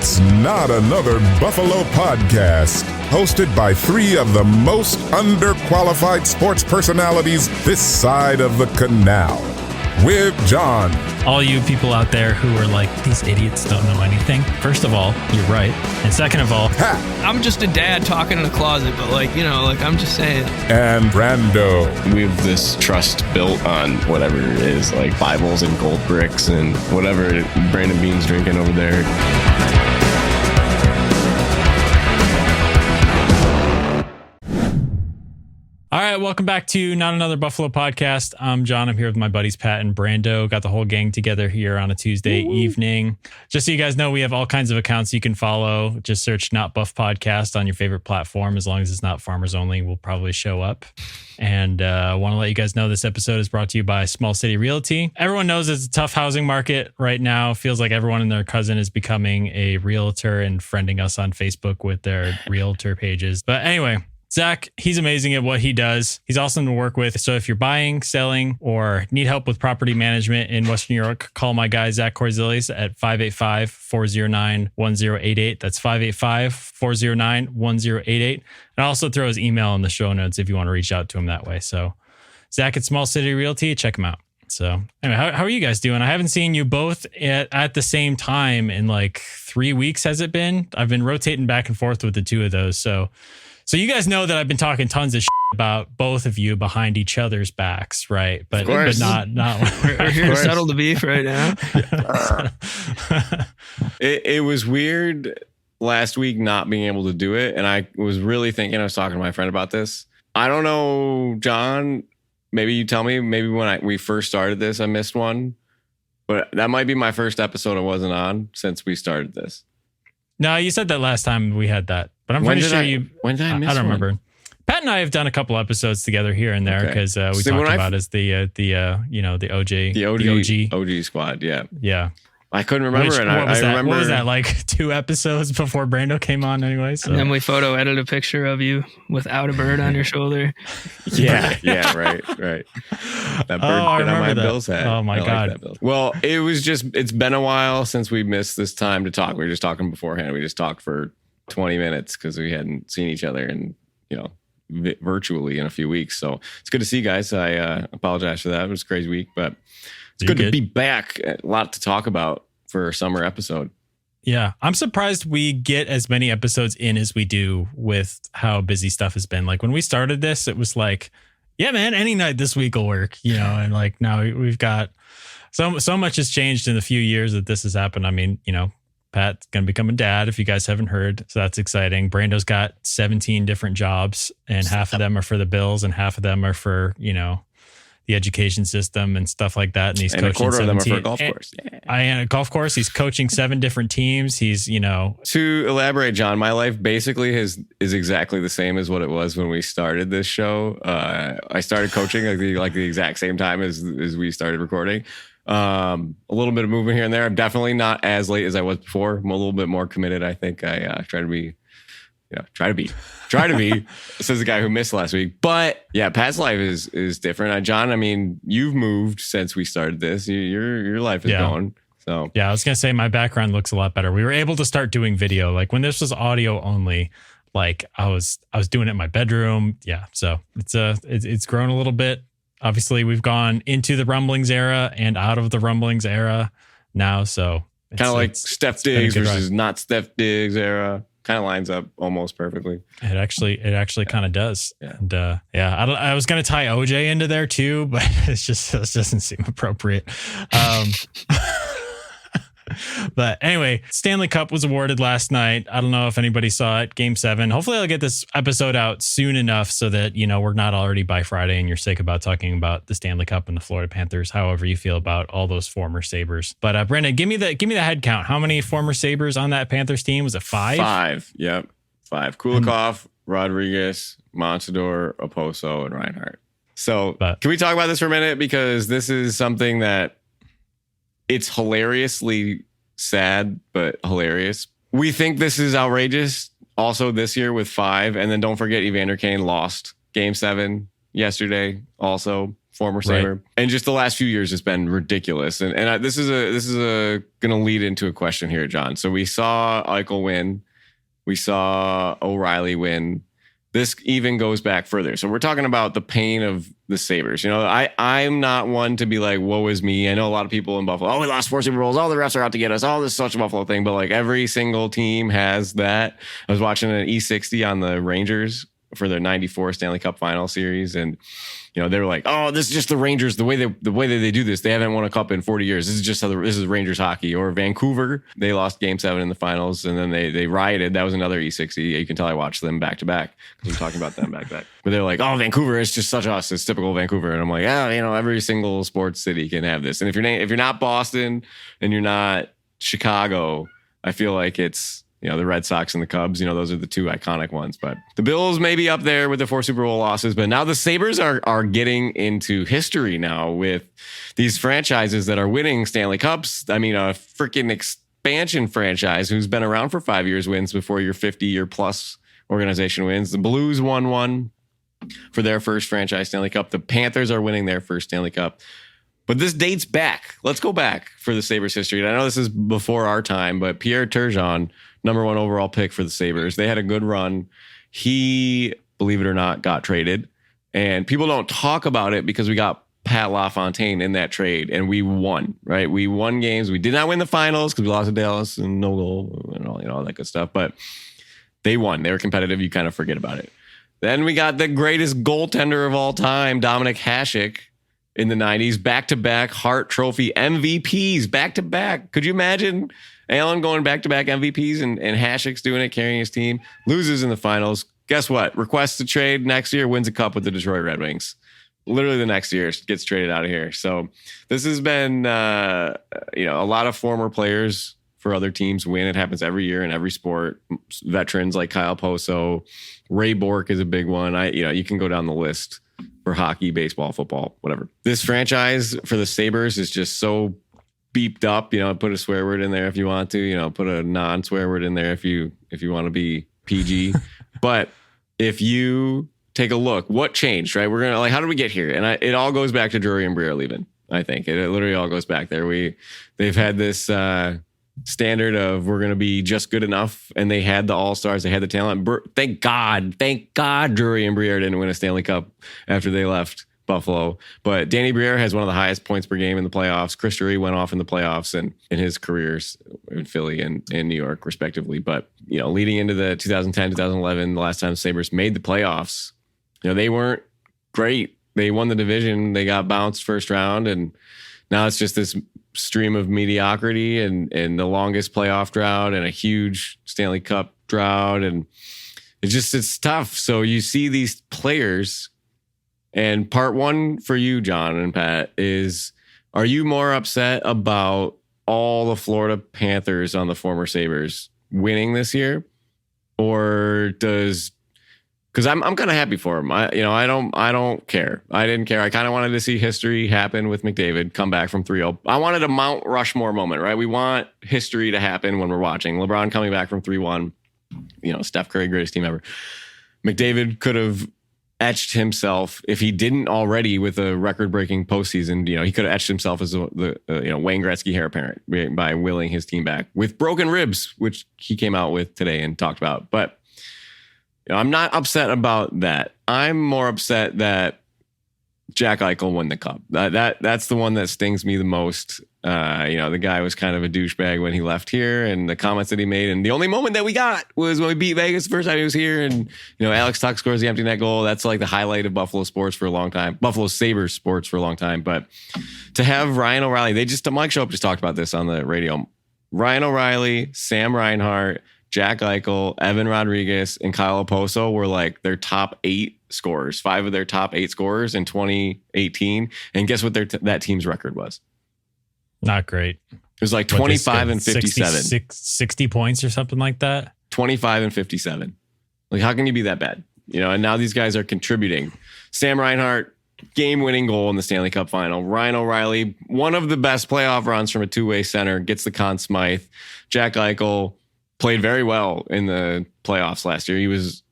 It's Not Another Buffalo Podcast, hosted by three of the most underqualified sports personalities this side of the canal. With John. All you people out there who are like, these idiots don't know anything. First of all, you're right. And second of all, Pat. I'm just a dad talking in a closet, but I'm just saying. And Brando. We have this trust built on whatever it is, like Bibles and gold bricks and whatever Brandon Bean's drinking over there. All right, welcome back to Not Another Buffalo Podcast. I'm John. I'm here with my buddies Pat and Brando. Got the whole gang together here on a Tuesday evening. Just so you guys know, we have all kinds of accounts you can follow. Just search Not Buff Podcast on your favorite platform. As long as it's not Farmers Only, we'll probably show up. And I want to let you guys know this episode is brought to you by Small City Realty. Everyone knows it's a tough housing market right now. Feels like everyone and their cousin is becoming a realtor and friending us on Facebook with their realtor pages. But anyway, Zach, he's amazing at what he does. He's awesome to work with. So if you're buying, selling, or need help with property management in Western New York, call my guy, Zach Korzelius, at 585-409-1088. That's 585-409-1088. And I'll also throw his email in the show notes if you want to reach out to him that way. So Zach at Small City Realty, check him out. So anyway, how are you guys doing? I haven't seen you both at the same time in like 3 weeks, has it been? I've been rotating back and forth with the two of those. So you guys know that I've been talking tons of shit about both of you behind each other's backs, right? But not. We're here to settle the beef right now. It was weird last week not being able to do it, and I was really thinking. I was talking to my friend about this. I don't know, John. Maybe you tell me. Maybe when we first started this, I missed one, but that might be my first episode I wasn't on since we started this. No, you said that last time we had that. But I'm pretty sure when did I miss I don't one? remember. Pat and I have done a couple episodes together here and there because we talked about as the OG squad. Yeah. Yeah. I couldn't remember. What was that, like 2 episodes before Brando came on anyway? So. And then we photo edited a picture of you without a bird on your shoulder. Yeah, right. That bird bit on my Bill's head. Oh my God. Like well, it's been a while since we missed this time to talk. We were just talking beforehand. We just talked for 20 minutes because we hadn't seen each other in, virtually in a few weeks. So it's good to see you guys. I apologize for that. It was a crazy week, but it's good to be back. A lot to talk about for a summer episode. Yeah. I'm surprised we get as many episodes in as we do with how busy stuff has been. Like when we started this, it was like, yeah, man, any night this week will work, and like now we've got so much has changed in the few years that this has happened. I mean, Pat's going to become a dad, if you guys haven't heard. So that's exciting. Brando's got 17 different jobs, and half of them are for the Bills and half of them are for, the education system and stuff like that. And he's coaching 17. Of them are for a golf course. Yeah. A golf course. He's coaching 7 different teams. He's, To elaborate, John, my life basically is exactly the same as what it was when we started this show. I started coaching like the exact same time as we started recording. A little bit of movement here and there. I'm definitely not as late as I was before. I'm a little bit more committed. I think I try to be, says the guy who missed last week. But yeah, Pat's life is different. John, I mean, you've moved since we started this. Your life is going. So yeah, I was gonna say my background looks a lot better. We were able to start doing video. Like when this was audio only, like I was doing it in my bedroom. Yeah, so it's grown a little bit. Obviously, we've gone into the Rumblings era and out of the Rumblings era now. So kind of like Steph Diggs versus not Steph Diggs era. Kind of lines up almost perfectly. It actually kind of does. Yeah. And I was going to tie OJ into there too, but it doesn't seem appropriate. But anyway, Stanley Cup was awarded last night. I don't know if anybody saw it. Game 7. Hopefully I'll get this episode out soon enough so that, we're not already by Friday and you're sick about talking about the Stanley Cup and the Florida Panthers, however you feel about all those former Sabres. But Brendan, give me the head count. How many former Sabres on that Panthers team? Was it 5? 5. Yep. 5. Kulikov, Rodriguez, Montador, Oposo, and Reinhart. So can we talk about this for a minute? Because this is something that it's hilariously sad, but hilarious. We think this is outrageous also this year with 5. And then don't forget Evander Kane lost Game 7 yesterday also. former Saber. And just the last few years has been ridiculous. And this is going to lead into a question here, John. So we saw Eichel win. We saw O'Reilly win. This even goes back further. So we're talking about the pain of the Sabres. You know, I'm not one to be like, woe is me. I know a lot of people in Buffalo, we lost 4 Super Bowls. All the refs are out to get us. All this is such a Buffalo thing. But like every single team has that. I was watching an E60 on the Rangers for their 94 Stanley Cup final series. And, you know, they were like, oh, this is just the Rangers. The way that they do this, they haven't won a cup in 40 years. This is just this is Rangers hockey. Or Vancouver, they lost game 7 in the finals and then they rioted. That was another E60. You can tell I watched them back to back because I'm talking about them back to back. But they're like, oh, Vancouver, it's just such us. It's typical Vancouver. And I'm like, yeah, you know, every single sports city can have this. And if you're not Boston and you're not Chicago, I feel like it's, you know, the Red Sox and the Cubs, you know, those are the 2 iconic ones. But the Bills may be up there with the 4 Super Bowl losses. But now the Sabres are getting into history now with these franchises that are winning Stanley Cups. I mean, a freaking expansion franchise who's been around for 5 years wins before your 50-year plus organization wins. The Blues won one for their first franchise Stanley Cup. The Panthers are winning their first Stanley Cup. But this dates back. Let's go back for the Sabres history. And I know this is before our time, but Pierre Turgeon, number 1 overall pick for the Sabres. They had a good run. He, believe it or not, got traded. And people don't talk about it because we got Pat LaFontaine in that trade and we won, right? We won games. We did not win the finals because we lost to Dallas and no goal and all, you know, all that good stuff. But they won. They were competitive. You kind of forget about it. Then we got the greatest goaltender of all time, Dominik Hasek, in the 90s, back-to-back Hart Trophy MVPs, back-to-back. Could you imagine Allen going back-to-back MVPs and Hasek's doing it, carrying his team, loses in the finals? Guess what? Requests a trade next year, wins a cup with the Detroit Red Wings. Literally the next year, gets traded out of here. So this has been, you know, a lot of former players for other teams win. It happens every year in every sport. Veterans like Kyle Poso, Ray Bourque is a big one. You can go down the list for hockey, baseball, football, whatever. This franchise for the Sabres is just so beeped up. You know, put a swear word in there if you want to. You know, put a non-swear word in there if you want to be PG. But if you take a look, what changed, right? We're gonna how did we get here? And it all goes back to Drury and Briere leaving. I think it literally all goes back there. They've had this standard of we're going to be just good enough, and they had the all-stars, they had the talent. Thank God Drury and Briere didn't win a Stanley Cup after they left Buffalo. But Danny Briere has one of the highest points per game in the playoffs. Chris Drury went off in the playoffs and in his careers in Philly and in New York, respectively. But, you know, leading into the 2010, 2011, the last time the Sabres made the playoffs, you know, they weren't great. They won the division. They got bounced first round, and now it's just this stream of mediocrity and the longest playoff drought and a huge Stanley Cup drought. And it's tough. So you see these players, and part one for you, John and Pat, is, are you more upset about all the Florida Panthers on the former Sabres winning this year? Or because I'm kind of happy for him. I don't care. I didn't care. I kind of wanted to see history happen with McDavid, come back from 3-0. I wanted a Mount Rushmore moment, right? We want history to happen when we're watching. LeBron coming back from 3-1, you know, Steph Curry, greatest team ever. McDavid could have etched himself, if he didn't already with a record-breaking postseason, you know, he could have etched himself as the Wayne Gretzky heir apparent by willing his team back with broken ribs, which he came out with today and talked about. But you know, I'm not upset about that. I'm more upset that Jack Eichel won the cup. That's the one that stings me the most. You know, the guy was kind of a douchebag when he left here, and the comments that he made. And the only moment that we got was when we beat Vegas the first time he was here. And, you know, Alex Tuch scores the empty net goal. That's like the highlight of Buffalo sports for a long time. Buffalo Sabres sports for a long time. But to have Ryan O'Reilly, Mike Shope just talked about this on the radio. Ryan O'Reilly, Sam Reinhart, Jack Eichel, Evan Rodriguez, and Kyle Oposo were like their top 8 scorers, 5 of their top 8 scorers in 2018. And guess what that team's record was? Not great. It was like 25 and 57. 60 points or something like that. 25 and 57. Like, how can you be that bad? You know, and now these guys are contributing. Sam Reinhart, game-winning goal in the Stanley Cup final. Ryan O'Reilly, one of the best playoff runs from a two-way center, gets the Conn Smythe. Jack Eichel, played very well in the playoffs last year. He was,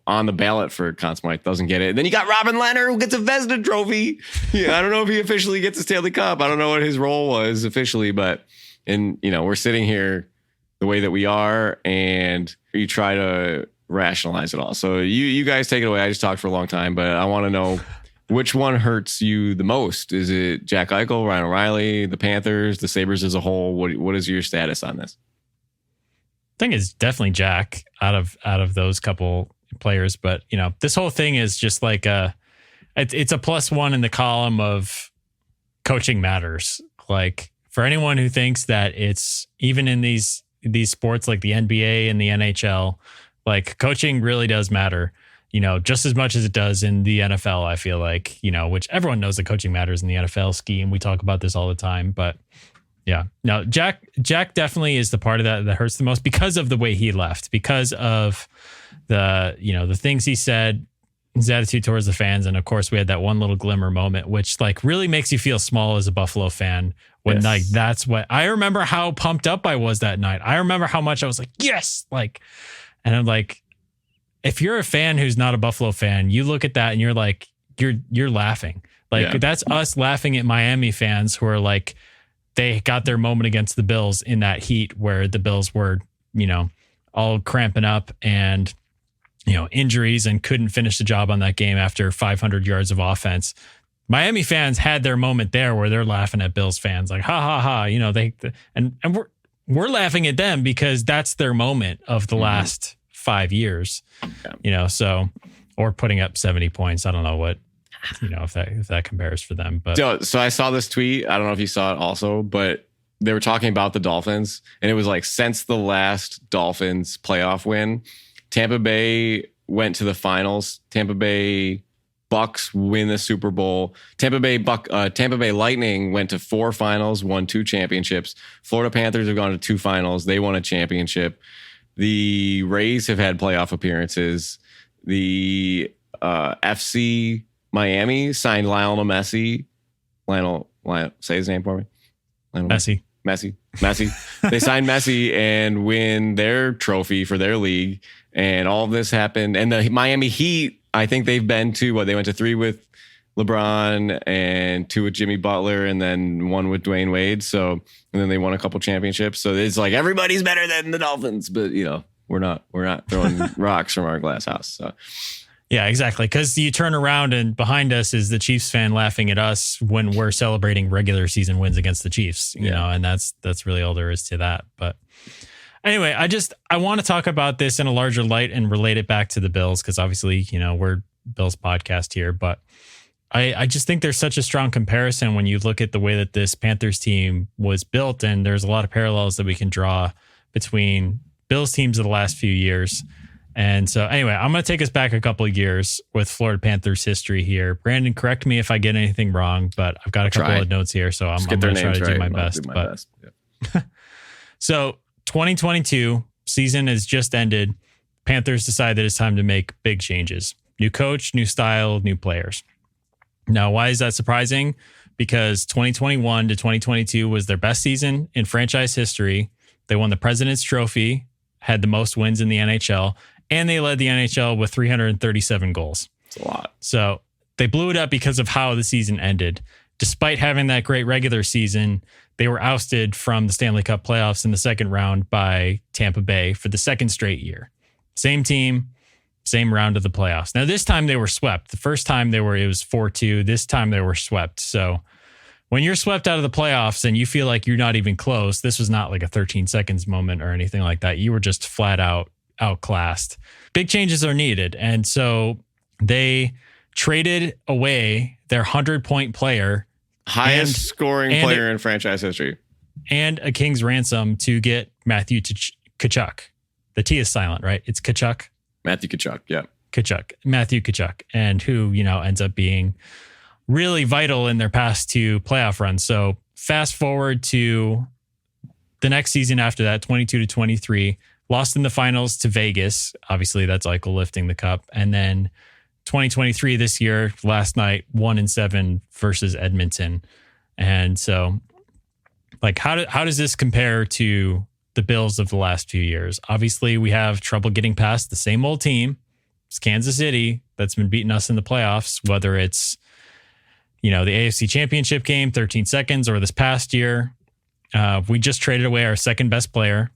on the ballot for Conn Smythe, doesn't get it. Then you got Robin Lehner, who gets a Vezina trophy. Yeah, I don't know if he officially gets a Stanley Cup. I don't know what his role was officially, but we're sitting here the way that we are, and you try to rationalize it all. So you guys take it away. I just talked for a long time, but I want to know which one hurts you the most. Is it Jack Eichel, Ryan O'Reilly, the Panthers, the Sabres as a whole? What is your status on this? I think it's definitely Jack out of those couple players, but this whole thing is just like it's a +1 in the column of coaching matters. Like, for anyone who thinks that it's even in these sports like the NBA and the NHL, like, coaching really does matter, just as much as it does in the NFL. I feel like, which everyone knows that coaching matters in the NFL scheme. We talk about this all the time, but yeah, no, Jack definitely is the part of that hurts the most because of the way he left, because of the things he said, his attitude towards the fans. And of course we had that one little glimmer moment, which like really makes you feel small as a Buffalo fan when Yes. like, that's what I remember, how pumped up I was that night. I remember how much I was like, yes, like, and I'm like, if you're a fan who's not a Buffalo fan, you look at that and you're like, you're laughing. Like, that's us laughing at Miami fans who are like, they got their moment against the Bills in that heat where the Bills were, all cramping up and, injuries and couldn't finish the job on that game after 500 yards of offense. Miami fans had their moment there where they're laughing at Bills fans like, ha ha ha, and we're laughing at them because that's their moment of the last 5 years, so, or putting up 70 points. I don't know what, if that compares for them, but so I saw this tweet. I don't know if you saw it also, but they were talking about the Dolphins, and it was like, since the last Dolphins playoff win, Tampa Bay went to the finals. Tampa Bay Bucks win the Super Bowl. Tampa Bay Lightning went to 4 finals, won 2 championships. Florida Panthers have gone to 2 finals. They won a championship. The Rays have had playoff appearances. The FC Miami signed Lionel Messi. Lionel, say his name for me. Lionel Messi. They signed Messi and win their trophy for their league. And all of this happened. And the Miami Heat, I think they've been to they went to 3 with LeBron and 2 with Jimmy Butler and then 1 with Dwayne Wade. So, and then they won a couple championships. So it's like, everybody's better than the Dolphins, but we're not throwing rocks from our glass house. So. Yeah, exactly. Because you turn around and behind us is the Chiefs fan laughing at us when we're celebrating regular season wins against the Chiefs, and that's really all there is to that. But anyway, I want to talk about this in a larger light and relate it back to the Bills, because obviously, we're Bills podcast here, but I just think there's such a strong comparison when you look at the way that this Panthers team was built, and there's a lot of parallels that we can draw between Bills teams of the last few years. And so anyway, I'm going to take us back a couple of years with Florida Panthers history here. Brandon, correct me if I get anything wrong, but I've got a couple of notes here, so I'm going to try to do my best. Yeah. So 2022 season has just ended. Panthers decide that it's time to make big changes. New coach, new style, new players. Now, why is that surprising? Because 2021 to 2022 was their best season in franchise history. They won the President's Trophy, had the most wins in the NHL, and they led the NHL with 337 goals. It's a lot. So they blew it up because of how the season ended. Despite having that great regular season, they were ousted from the Stanley Cup playoffs in the second round by Tampa Bay for the second straight year. Same team, same round of the playoffs. Now, this time they were swept. The first time it was 4-2. This time they were swept. So when you're swept out of the playoffs and you feel like you're not even close, this was not like a 13 seconds moment or anything like that. You were just flat out outclassed. Big changes are needed. And so they traded away their 100-point player, highest scoring player in franchise history, and a king's ransom to get Matthew Tkachuk. The T is silent, right? It's Tkachuk. Matthew Tkachuk, yeah. Matthew Tkachuk, and who, ends up being really vital in their past 2 playoff runs. So fast forward to the next season after that, 22 to 23, lost in the finals to Vegas. Obviously, that's Eichel lifting the cup. And then 2023 this year, last night, 1-7 versus Edmonton. And so, like, how does this compare to the Bills of the last few years. Obviously, we have trouble getting past the same old team. It's Kansas City that's been beating us in the playoffs, whether it's, the AFC Championship game, 13 seconds, or this past year. We just traded away our second best player.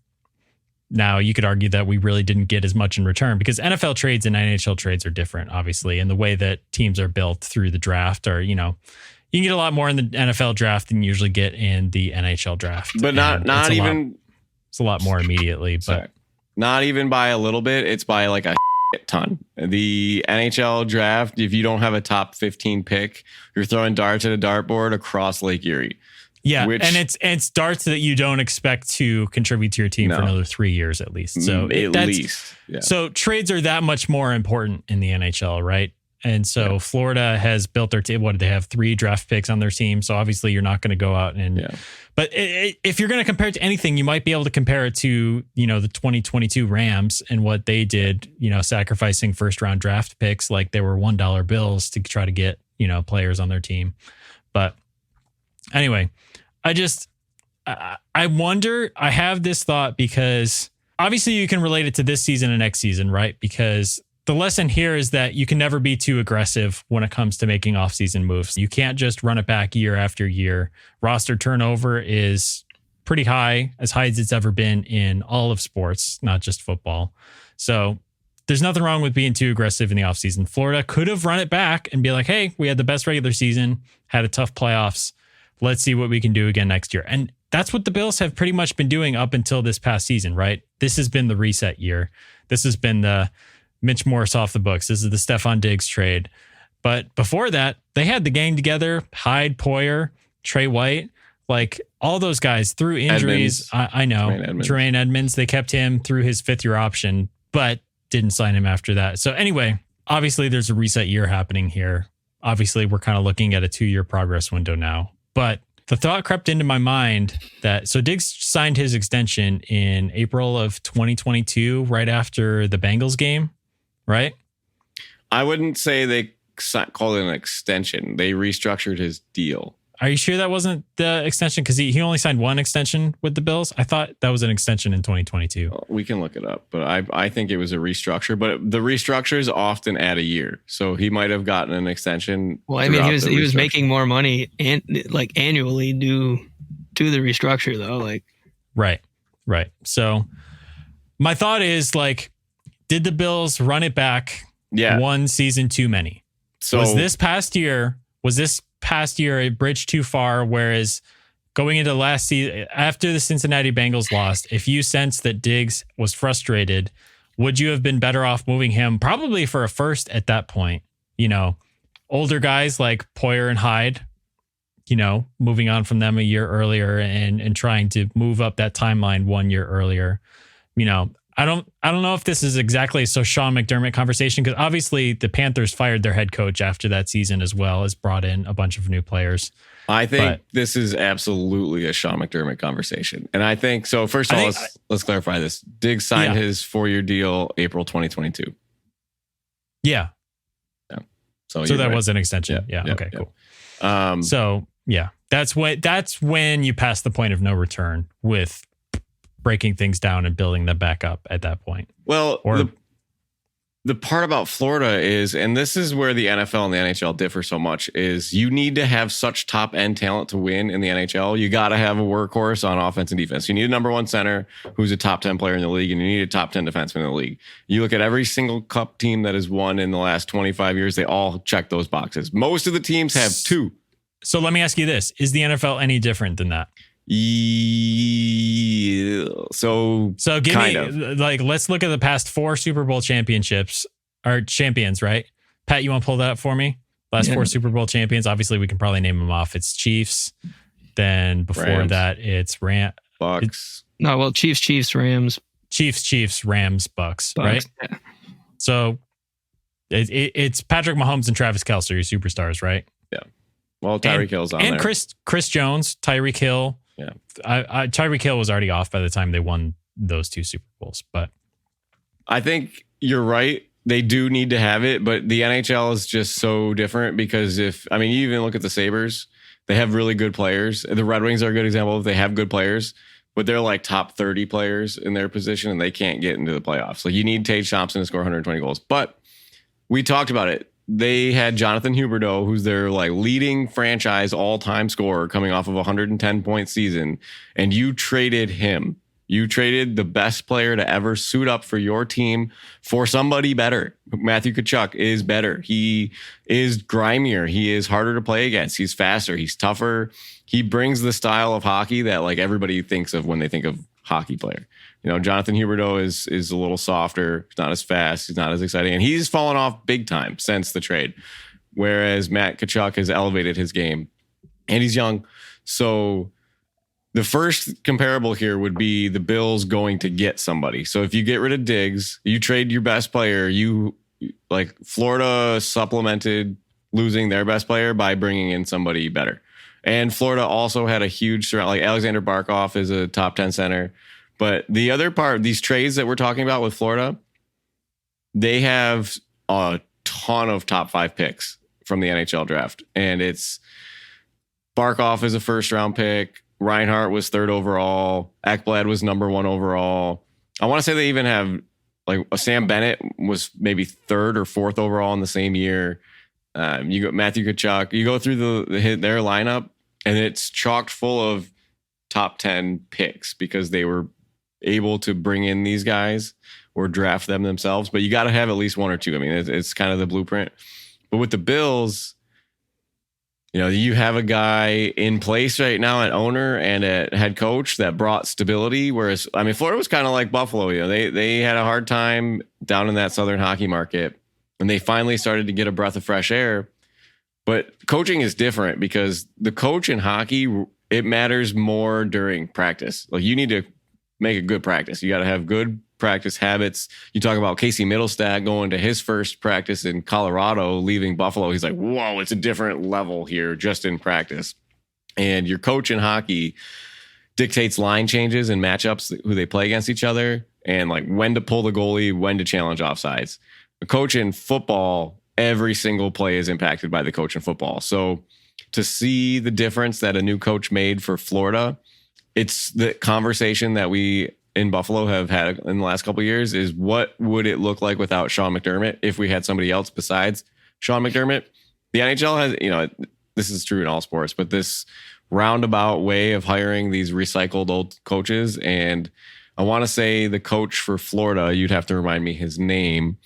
Now, you could argue that we really didn't get as much in return because NFL trades and NHL trades are different, obviously, and the way that teams are built through the draft are, you can get a lot more in the NFL draft than you usually get in the NHL draft. But not even... It's a lot more immediately, but... Sorry. Not even by a little bit. It's by like a ton. The NHL draft, if you don't have a top 15 pick, you're throwing darts at a dartboard across Lake Erie. Yeah, and it's darts that you don't expect to contribute to your team for another 3 years at least. So at least. Yeah. So trades are that much more important in the NHL, right? And so Florida has built their team. What did they have? 3 draft picks on their team. So obviously you're not going to go out and. Yeah. But if you're going to compare it to anything, you might be able to compare it to the 2022 Rams and what they did. Sacrificing first round draft picks like they were $1 bills to try to get players on their team. But anyway, I wonder. I have this thought because obviously you can relate it to this season and next season, right? Because the lesson here is that you can never be too aggressive when it comes to making offseason moves. You can't just run it back year after year. Roster turnover is pretty high as it's ever been in all of sports, not just football. So there's nothing wrong with being too aggressive in the offseason. Florida could have run it back and be like, hey, we had the best regular season, had a tough playoffs. Let's see what we can do again next year. And that's what the Bills have pretty much been doing up until this past season, right? This has been the reset year. This has been the Mitch Morse off the books. This is the Stephon Diggs trade. But before that, they had the gang together. Hyde, Poyer, Trey White, like all those guys through injuries. I know. Jermaine Edmonds, they kept him through his 5th-year option, but didn't sign him after that. So anyway, obviously there's a reset year happening here. Obviously, we're kind of looking at a 2-year progress window now. But the thought crept into my mind that Diggs signed his extension in April of 2022, right after the Bengals game. Right? I wouldn't say they called it an extension. They restructured his deal. Are you sure that wasn't the extension? Because he only signed one extension with the Bills. I thought that was an extension in 2022. We can look it up, but I think it was a restructure. But the restructures often add a year, so he might have gotten an extension. Well, I mean, he was making more money and like annually due to the restructure, though. Like, right. So my thought is did the Bills run it back one season too many? So was this past year a bridge too far? Whereas going into last season, after the Cincinnati Bengals lost, if you sensed that Diggs was frustrated, would you have been better off moving him probably for a first at that point? Older guys like Poyer and Hyde, moving on from them a year earlier and trying to move up that timeline 1 year earlier. I don't know if this is exactly a Sean McDermott conversation, because obviously the Panthers fired their head coach after that season as well as brought in a bunch of new players. I think this is absolutely a Sean McDermott conversation. And I think, so first of all, let's clarify this. Diggs signed his 4-year deal April 2022. Yeah. So that was an extension. Yeah. Okay, cool. That's when you pass the point of no return with breaking things down and building them back up at that point. Well, the part about Florida is, and this is where the NFL and the NHL differ so much, is you need to have such top end talent to win in the NHL. You got to have a workhorse on offense and defense. You need a number 1 center who's a top 10 player in the league, and you need a top 10 defenseman in the league. You look at every single cup team that has won in the last 25 years, they all check those boxes. Most of the teams have 2. So let me ask you this. Is the NFL any different than that? So give me let's look at the past 4 Super Bowl championships or champions, right? Pat, you want to pull that up for me? Last 4 Super Bowl champions. Obviously, we can probably name them off. It's Chiefs. Then before that, it's Bucks. Chiefs, Rams. Chiefs, Rams, Bucks, right? Yeah. So it's Patrick Mahomes and Travis Kelce, your superstars, right? Yeah. Well, Tyreek Hill's on there. And Chris Jones, Tyreek Hill. Yeah. Tyreek Hill was already off by the time they won those 2 Super Bowls. But I think you're right. They do need to have it, but the NHL is just so different because you even look at the Sabres, they have really good players. The Red Wings are a good example. They have good players, but they're like top 30 players in their position and they can't get into the playoffs. Like you need Tage Thompson to score 120 goals. But we talked about it. They had Jonathan Huberdeau, who's their like leading franchise all-time scorer coming off of a 110-point season, and you traded him. You traded the best player to ever suit up for your team for somebody better. Matthew Tkachuk is better. He is grimier. He is harder to play against. He's faster. He's tougher. He brings the style of hockey that like everybody thinks of when they think of hockey player. You know, Jonathan Huberdeau is a little softer. He's not as fast. He's not as exciting. And he's fallen off big time since the trade. Whereas Matt Tkachuk has elevated his game. And he's young. So the first comparable here would be the Bills going to get somebody. So if you get rid of Diggs, you trade your best player, like Florida supplemented losing their best player by bringing in somebody better. And Florida also had a huge surround, like Alexander Barkov is a top 10 center. But the other part, these trades that we're talking about with Florida, they have a ton of top 5 picks from the NHL draft. And it's Barkov is a first round pick. Reinhart was 3rd overall. Ekblad was number 1 overall. I want to say they even have like Sam Bennett was maybe 3rd or 4th overall in the same year. You got Matthew Tkachuk. You go through their lineup, and it's chocked full of top 10 picks because they were able to bring in these guys or draft them themselves. But you got to have at least 1 or 2. I mean, it's kind of the blueprint. But with the Bills, you know, you have a guy in place right now at owner and at head coach that brought stability. Whereas, I mean, Florida was kind of like Buffalo. You know, they had a hard time down in that Southern hockey market, and they finally started to get a breath of fresh air. But coaching is different because the coach in hockey, it matters more during practice. Like you need to make a good practice. You got to have good practice habits. You talk about Casey Middlestat going to his first practice in Colorado, leaving Buffalo. He's like, whoa, it's a different level here just in practice. And your coach in hockey dictates line changes and matchups, who they play against each other, and like when to pull the goalie, when to challenge offsides. The coach in football, every single play is impacted by the coach in football. So to see the difference that a new coach made for Florida, it's the conversation that we in Buffalo have had in the last couple of years is what would it look like without Sean McDermott if we had somebody else besides Sean McDermott? The NHL has, you know, this is true in all sports, but this roundabout way of hiring these recycled old coaches. And I want to say the coach for Florida, you'd have to remind me his name,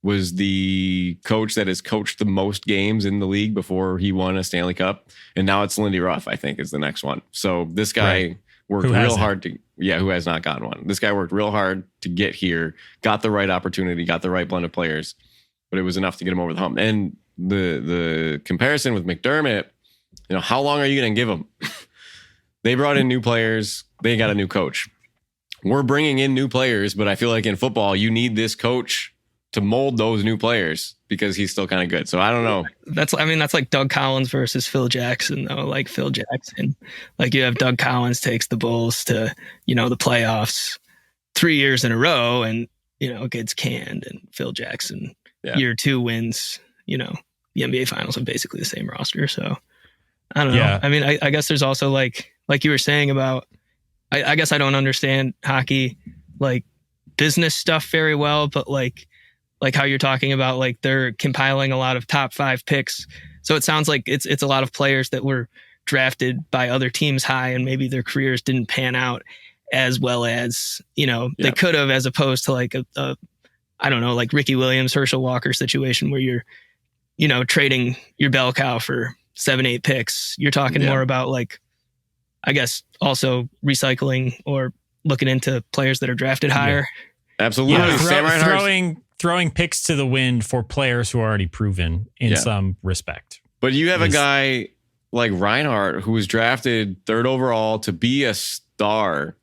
was the coach that has coached the most games in the league before he won a Stanley Cup. And now it's Lindy Ruff, I think, is the next one. So this guy worked real hard to, who has not gotten one. This guy worked real hard to get here, got the right opportunity, got the right blend of players, but it was enough to get him over the hump. And the comparison with McDermott, you know, how long are you going to give him? They brought in new players. They got a new coach. We're bringing in new players, but I feel like in football, you need this coach to mold those new players because he's still kind of good. So I don't know. That's like Doug Collins versus Phil Jackson, though. Like Phil Jackson, like you have Doug Collins takes the Bulls to, you know, the playoffs 3 years in a row and, you know, gets canned, and Phil Jackson year 2 wins, you know, the NBA finals with basically the same roster. So I don't know. Yeah. I mean, I guess there's also like you were saying about, I guess I don't understand hockey, like business stuff very well, but like how you're talking about, like they're compiling a lot of top 5 picks. So it sounds like it's a lot of players that were drafted by other teams high and maybe their careers didn't pan out as well as, you know, they could have, as opposed to like a I don't know, like Ricky Williams, Herschel Walker situation where you're, you know, trading your bell cow for 7-8 picks. You're talking more about like, I guess also recycling or looking into players that are drafted higher. Absolutely. Yeah, throwing picks to the wind for players who are already proven in some respect. But you have a guy like Reinhart who was drafted 3rd overall to be a star,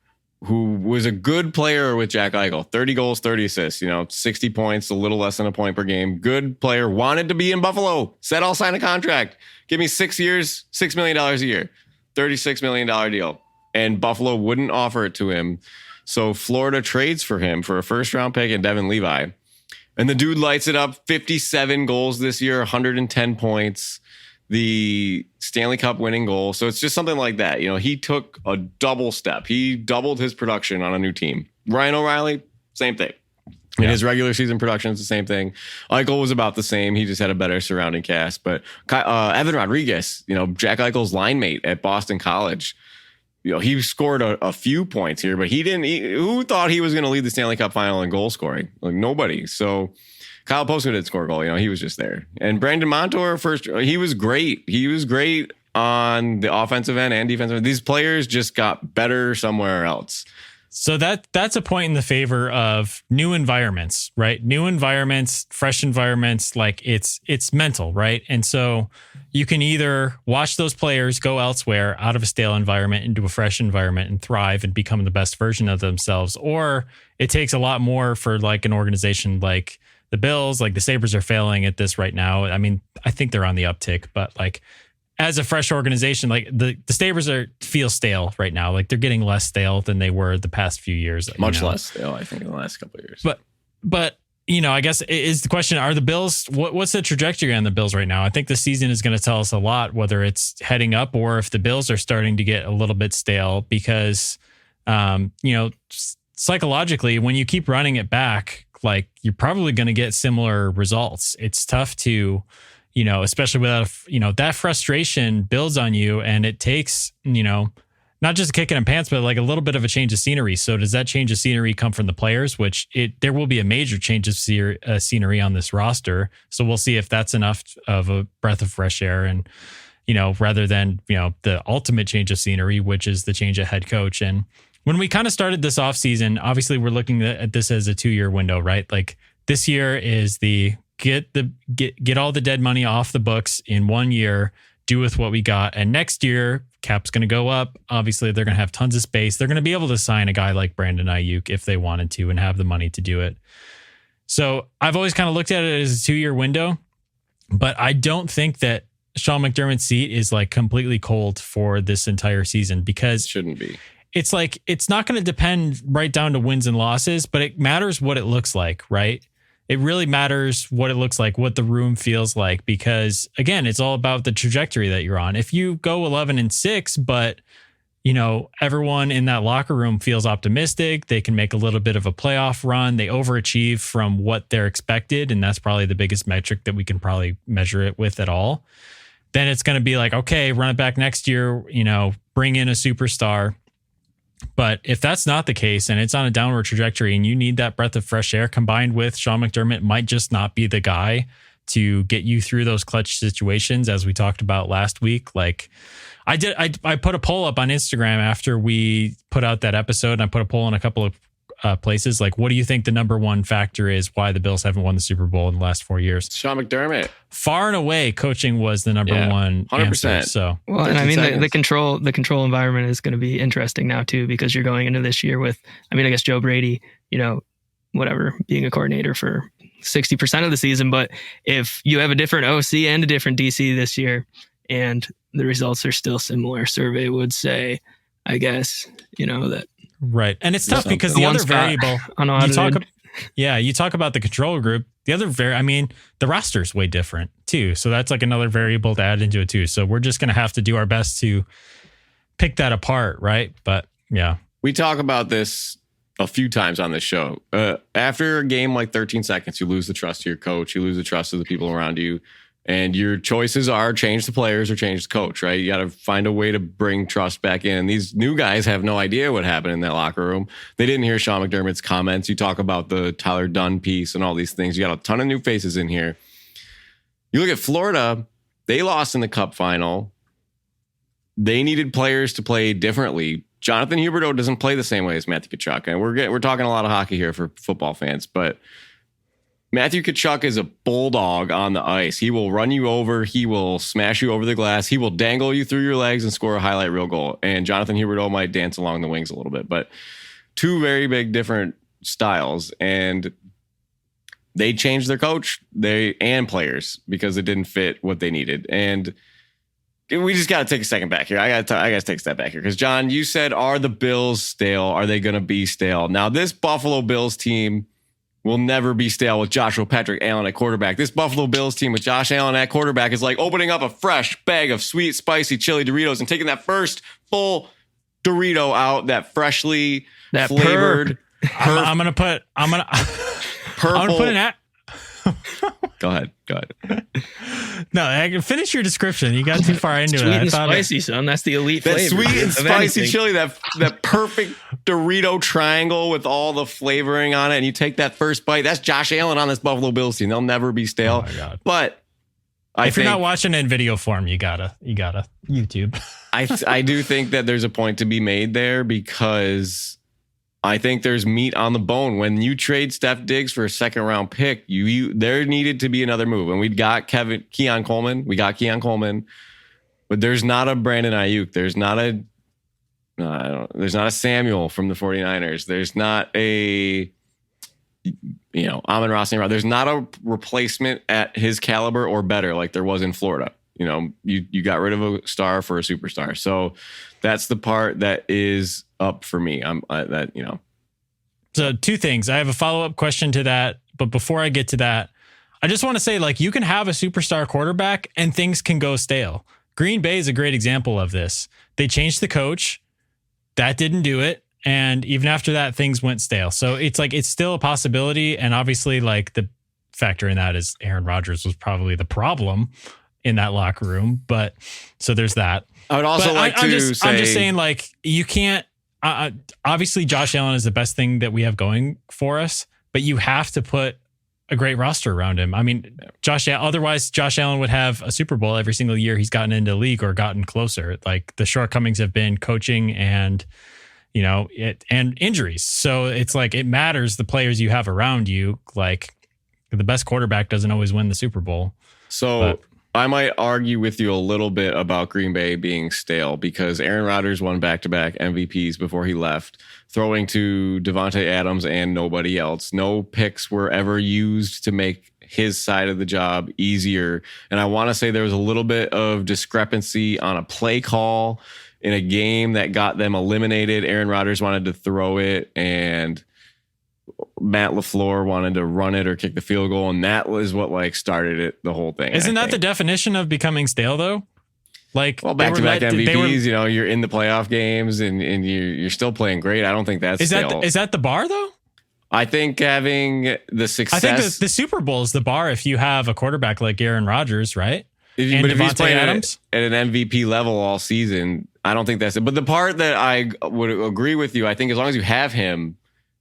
who was a good player with Jack Eichel. 30 goals, 30 assists, you know, 60 points, a little less than a point per game. Good player, wanted to be in Buffalo. Said, I'll sign a contract. Give me 6 years, $6 million a year. $36 million deal. And Buffalo wouldn't offer it to him. So Florida trades for him for a first round pick and Devin Levi. And the dude lights it up, 57 goals this year, 110 points. the Stanley Cup winning goal. So it's just something like that. You know, he took a double step. He doubled his production on a new team. Ryan O'Reilly, same thing. In his regular season production, it's the same thing. Eichel was about the same. He just had a better surrounding cast. But Evan Rodriguez, you know, Jack Eichel's line mate at Boston College, you know, he scored a few points here, but who thought he was going to lead the Stanley Cup final in goal scoring? Like nobody. So Kyle Posko did score a goal. You know, he was just there. And Brandon Montour, he was great. He was great on the offensive end and defensive end. These players just got better somewhere else. So that's a point in the favor of new environments, right? New environments, fresh environments, like it's mental, right? And so you can either watch those players go elsewhere out of a stale environment into a fresh environment and thrive and become the best version of themselves, or it takes a lot more for like an organization like the Bills, like the Sabres are failing at this right now. I mean, I think they're on the uptick, but like as a fresh organization, like the Sabres feel stale right now. Like they're getting less stale than they were the past few years. Much less stale, I think, in the last couple of years. But you know, I guess is the question: are the Bills? What's the trajectory on the Bills right now? I think the season is going to tell us a lot whether it's heading up or if the Bills are starting to get a little bit stale. Because, you know, psychologically, when you keep running it back, like you're probably going to get similar results. It's tough to, you know, especially without, you know, that frustration builds on you and it takes, you know, not just a kick in the pants, but like a little bit of a change of scenery. So does that change of scenery come from the players, which there will be a major change of scenery on this roster. So we'll see if that's enough of a breath of fresh air and, you know, rather than, you know, the ultimate change of scenery, which is the change of head coach. And when we kind of started this offseason, obviously we're looking at this as a 2-year window, right? Like this year is get all the dead money off the books in 1 year, do with what we got. And next year, cap's going to go up. Obviously, they're going to have tons of space. They're going to be able to sign a guy like Brandon Ayuk if they wanted to and have the money to do it. So I've always kind of looked at it as a 2-year window, but I don't think that Sean McDermott's seat is like completely cold for this entire season because it shouldn't be. It's like, it's not going to depend right down to wins and losses, but it matters what it looks like, right? It really matters what it looks like, what the room feels like, because again, it's all about the trajectory that you're on. If you go 11-6, but you know, everyone in that locker room feels optimistic, they can make a little bit of a playoff run, they overachieve from what they're expected, and that's probably the biggest metric that we can probably measure it with at all, then it's going to be like, okay, run it back next year, you know, bring in a superstar. But if that's not the case and it's on a downward trajectory and you need that breath of fresh air combined with Sean McDermott might just not be the guy to get you through those clutch situations, as we talked about last week. Like I put a poll up on Instagram after we put out that episode, and I put a poll in a couple of places. Like, what do you think the number one factor is why the Bills haven't won the Super Bowl in the last 4 years? Sean McDermott. Far and away, coaching was the number one 100%. answer. So, well, and I mean, the control environment is going to be interesting now too, because you're going into this year with, I mean, I guess Joe Brady, you know, whatever, being a coordinator for 60% of the season. But if you have a different OC and a different DC this year, and the results are still similar, survey would say, I guess, you know, that. Right. And it's tough because the other variable, you talk about the control group, the roster is way different too. So that's like another variable to add into it too. So we're just going to have to do our best to pick that apart. Right. But yeah, we talk about this a few times on this show. After a game like 13 seconds, you lose the trust of your coach, you lose the trust of the people around you. And your choices are change the players or change the coach, right? You got to find a way to bring trust back in. And these new guys have no idea what happened in that locker room. They didn't hear Sean McDermott's comments. You talk about the Tyler Dunn piece and all these things. You got a ton of new faces in here. You look at Florida, they lost in the Cup final. They needed players to play differently. Jonathan Huberdeau doesn't play the same way as Matthew Tkachuk. And we're talking a lot of hockey here for football fans, but Matthew Tkachuk is a bulldog on the ice. He will run you over. He will smash you over the glass. He will dangle you through your legs and score a highlight reel goal. And Jonathan Huberdeau might dance along the wings a little bit, but two very big different styles. And they changed their coach and players because it didn't fit what they needed. And we just got to take a second back here. I got to take a step back here because, John, you said, are the Bills stale? Are they going to be stale? Now, this Buffalo Bills team, will never be stale with Joshua Patrick Allen at quarterback. This Buffalo Bills team with Josh Allen at quarterback is like opening up a fresh bag of sweet, spicy chili Doritos and taking that first full Dorito out, that freshly flavored. I'm gonna put an at. Go ahead. No, I can finish your description. You got too far into sweet it. And spicy, son. That's the elite that flavor. Sweet and spicy anything. chili, that perfect Dorito triangle with all the flavoring on it. And you take that first bite. That's Josh Allen on this Buffalo Bills team. They'll never be stale. Oh my God. But if you're not watching it in video form, you gotta YouTube. I do think that there's a point to be made there, because I think there's meat on the bone. When you trade Steph Diggs for a second round pick, there needed to be another move. And we got Keon Coleman, but there's not a Brandon Ayuk. There's not a Samuel from the 49ers. There's not a, Amon-Ra St. Brown. There's not a replacement at his caliber or better like there was in Florida. You got rid of a star for a superstar. So that's the part that is up for me. So two things. I have a follow-up question to that. But before I get to that, I just want to say, you can have a superstar quarterback and things can go stale. Green Bay is a great example of this. They changed the coach. That didn't do it. And even after that, things went stale. So it's still a possibility. And obviously, the factor in that is Aaron Rodgers was probably the problem in that locker room. But so there's that. I would also I'm just saying, you can't. Obviously, Josh Allen is the best thing that we have going for us, but you have to put a great roster around him. I mean, otherwise Josh Allen would have a Super Bowl every single year he's gotten into the league or gotten closer. The shortcomings have been coaching and, and injuries. So it's it matters the players you have around you. The best quarterback doesn't always win the Super Bowl. So I might argue with you a little bit about Green Bay being stale, because Aaron Rodgers won back-to-back MVPs before he left, throwing to Devontae Adams and nobody else. No picks were ever used to make his side of the job easier. And I want to say there was a little bit of discrepancy on a play call in a game that got them eliminated. Aaron Rodgers wanted to throw it, and Matt LaFleur wanted to run it or kick the field goal, and that was what started it, the whole thing. Isn't that the definition of becoming stale, though? Back-to-back MVPs, you're in the playoff games and you're still playing great. I don't think that's stale. Is that the bar, though? I think having the success... I think the Super Bowl is the bar if you have a quarterback like Aaron Rodgers, right? If he's playing at an MVP level all season, I don't think that's it. But the part that I would agree with you, I think as long as you have him,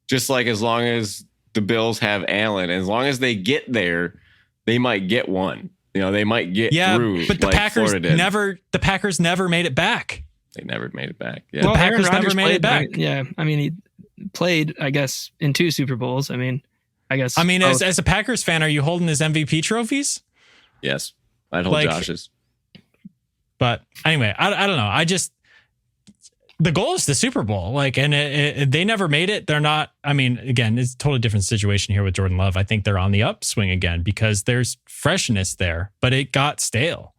just as long as the Bills have Allen, as long as they get there, they might get one. They might get through. But the Packers never made it back. They never made it back. Yeah. The Packers never made it back. Yeah. I mean, he played, I guess, in 2 Super Bowls. I mean, as a Packers fan, are you holding his MVP trophies? Yes. I'd hold Josh's. But anyway, I don't know. The goal is the Super Bowl, and they never made it. They're not. I mean, again, it's a totally different situation here with Jordan Love. I think they're on the upswing again because there's freshness there, but it got stale.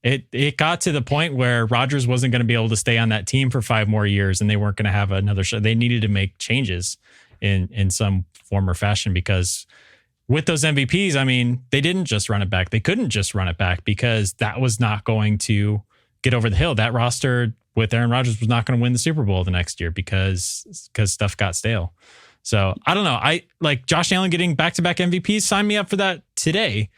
It got to the point where Rodgers wasn't going to be able to stay on that team for 5 more years, and they weren't going to have another show. They needed to make changes in some form or fashion, because with those MVPs, I mean, they didn't just run it back. They couldn't just run it back because that was not going to get over the hill. That roster with Aaron Rodgers was not going to win the Super Bowl the next year because stuff got stale. So I don't know. I like Josh Allen getting back-to-back MVPs. Sign me up for that today.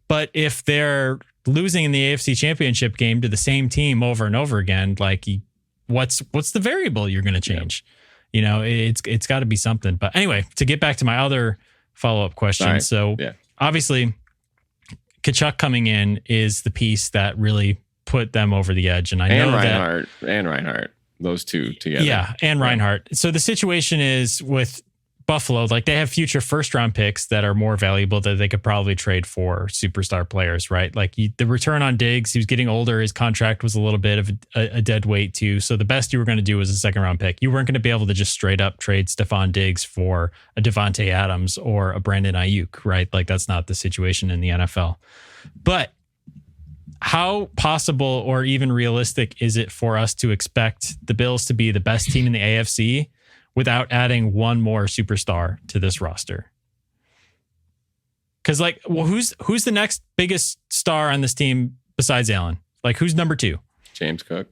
But if they're losing in the AFC Championship game to the same team over and over again, what's the variable you're going to change? Yeah. It's got to be something. But anyway, to get back to my other follow-up question. Right. So obviously, Kachuk coming in is the piece that really put them over the edge. And Reinhardt, those two together. Yeah, and Reinhardt. So the situation is with Buffalo, they have future first-round picks that are more valuable that they could probably trade for superstar players, right? The return on Diggs, he was getting older. His contract was a little bit of a dead weight too. So the best you were going to do was a second-round pick. You weren't going to be able to just straight up trade Stephon Diggs for a Devontae Adams or a Brandon Ayuk, right? That's not the situation in the NFL. But how possible or even realistic is it for us to expect the Bills to be the best team in the AFC without adding one more superstar to this roster? Because like, well, who's the next biggest star on this team besides Allen? Like, who's number 2? James Cook.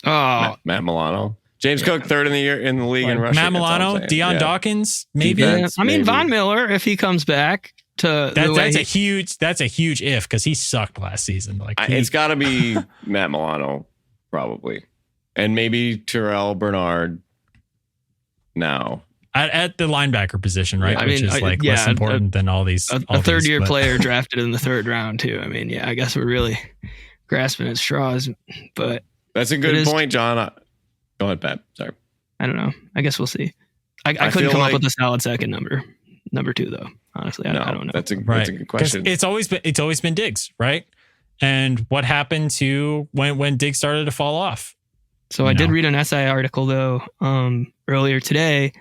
Oh, Matt Milano. James Cook, third in the league in rushing. Matt Milano, Deion Dawkins, maybe. I mean, Von Miller, if he comes back to that's a huge if, because he sucked last season. Like it's got to be Matt Milano, probably, and maybe Terrell Bernard. Now at the linebacker position, right? I Which mean, is like less important than all these. A third-year player drafted in the 3rd round too. I mean, yeah, I guess we're really grasping at straws, but that's a good point, John. Go ahead, Pat. Sorry. I don't know. I guess we'll see. I couldn't come up with a solid second number 2 though. Honestly, I don't know. That's a good question. It's always been Diggs, right? And what happened to when Diggs started to fall off? So I did read an SI article though earlier today,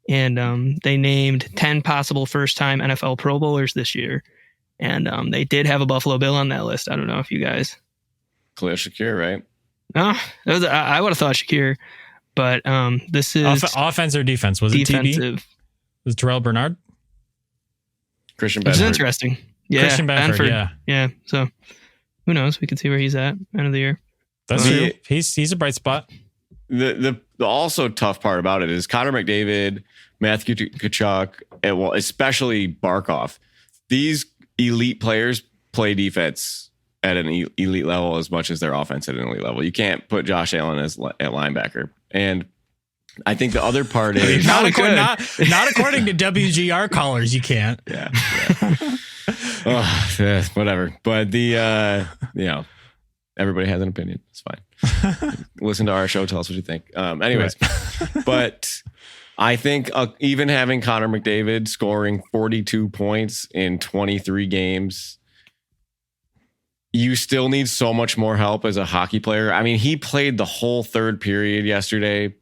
and they named 10 possible first-time NFL Pro Bowlers this year, and they did have a Buffalo Bill on that list. I don't know if you guys. Khalil Shakir, right? No, I would have thought Shakir, but this is offense or defense. Was defensive. it TB? Was it Terrell Bernard? Christian Which Benford. is interesting. Yeah, Christian Benford. Yeah. So who knows? We can see where he's at end of the year. That's true. He's a bright spot. The also tough part about it is Connor McDavid, Matthew Tkachuk, and well, especially Barkov. These elite players play defense at an elite level as much as their offense at an elite level. You can't put Josh Allen at linebacker. And I think the other part is not according to WGR callers, you can't. Yeah. Whatever. But everybody has an opinion. It's fine. Listen to our show. Tell us what you think. Anyways, but I think even having Connor McDavid scoring 42 points in 23 games, you still need so much more help as a hockey player. I mean, he played the whole 3rd period yesterday